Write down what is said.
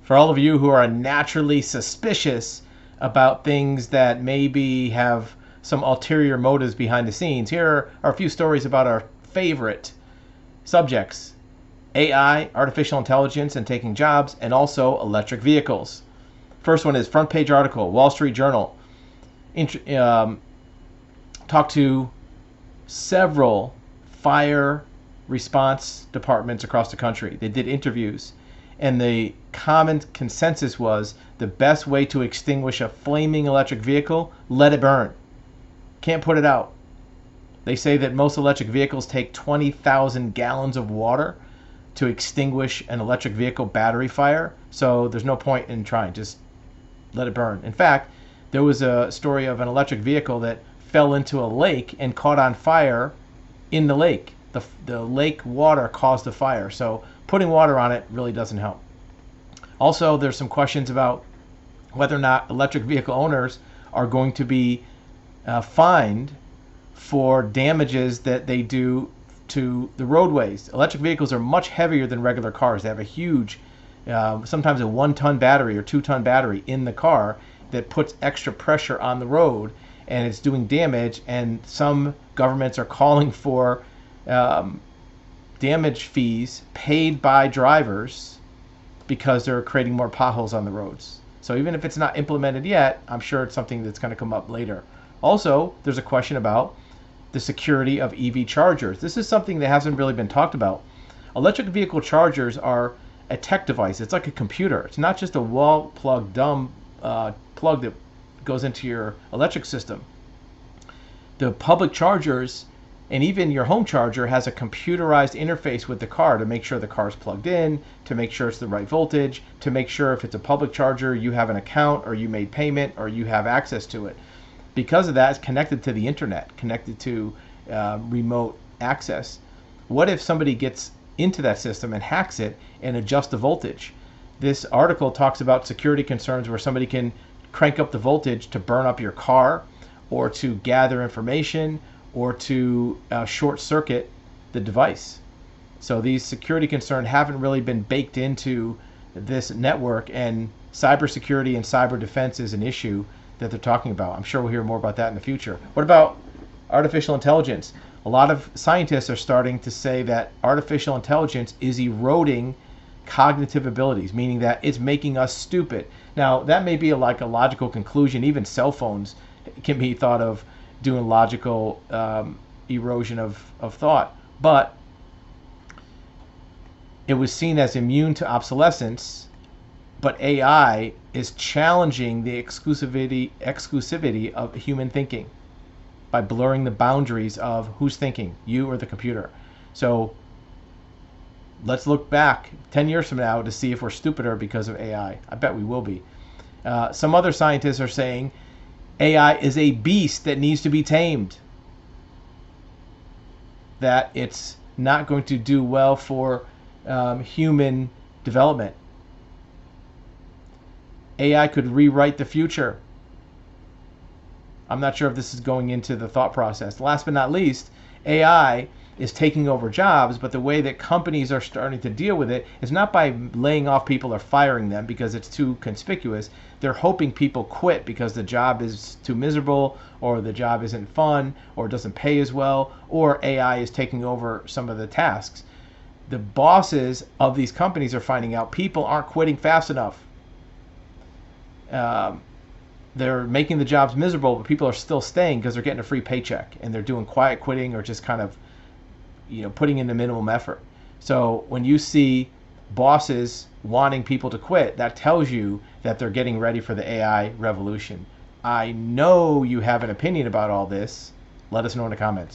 For all of you who are naturally suspicious about things that maybe have some ulterior motives behind the scenes, here are a few stories about our favorite subjects: AI, artificial intelligence and taking jobs, and also electric vehicles. First one is front page article, Wall Street Journal. Talked to several fire response departments across the country. They did interviews, and the common consensus was the best way to extinguish a flaming electric vehicle: let it burn. Can't put it out. They say that most electric vehicles take 20,000 gallons of water to extinguish an electric vehicle battery fire, so there's no point in trying. Just let it burn. In fact, there was a story of an electric vehicle that fell into a lake and caught on fire in the lake. The lake water caused the fire, so putting water on it really doesn't help. Also, there's some questions about whether or not electric vehicle owners are going to be fined for damages that they do to the roadways. Electric vehicles are much heavier than regular cars. They have a huge, sometimes a 1-ton battery or 2-ton battery in the car that puts extra pressure on the road, and it's doing damage, and some governments are calling for damage fees paid by drivers because they're creating more potholes on the roads. So even if it's not implemented yet, I'm sure it's something that's going to come up later. Also, there's a question about the security of EV chargers. This is something that hasn't really been talked about. Electric vehicle chargers are a tech device. It's like a computer. It's not just a wall plug, dumb plug that goes into your electric system. The public chargers and even your home charger has a computerized interface with the car to make sure the car is plugged in, to make sure it's the right voltage, to make sure if it's a public charger you have an account or you made payment or you have access to it. Because of that, it's connected to the internet, connected to remote access. What if somebody gets into that system and hacks it and adjusts the voltage? This article talks about security concerns where somebody can crank up the voltage to burn up your car, or to gather information, or to short circuit the device. So these security concerns haven't really been baked into this network, and cybersecurity and cyber defense is an issue that they're talking about. I'm sure we'll hear more about that in the future. What about artificial intelligence? A lot of scientists are starting to say that artificial intelligence is eroding cognitive abilities, meaning that it's making us stupid. Now, that may be like a logical conclusion. Even cell phones can be thought of doing logical erosion of thought. But it was seen as immune to obsolescence, but AI is challenging the exclusivity of human thinking by blurring the boundaries of who's thinking, you or the computer. So let's look back 10 years from now to see if we're stupider because of AI. I bet we will be. Some other scientists are saying AI is a beast that needs to be tamed, that it's not going to do well for human development. AI could rewrite the future. I'm not sure if this is going into the thought process. Last but not least, AI is taking over jobs, but the way that companies are starting to deal with it is not by laying off people or firing them because it's too conspicuous. They're hoping people quit because the job is too miserable, or the job isn't fun, or doesn't pay as well, or AI is taking over some of the tasks. The bosses of these companies are finding out people aren't quitting fast enough. They're making the jobs miserable, but people are still staying because they're getting a free paycheck, and they're doing quiet quitting or just kind of, putting in the minimum effort. So when you see bosses wanting people to quit, that tells you that they're getting ready for the AI revolution. I know you have an opinion about all this. Let us know in the comments.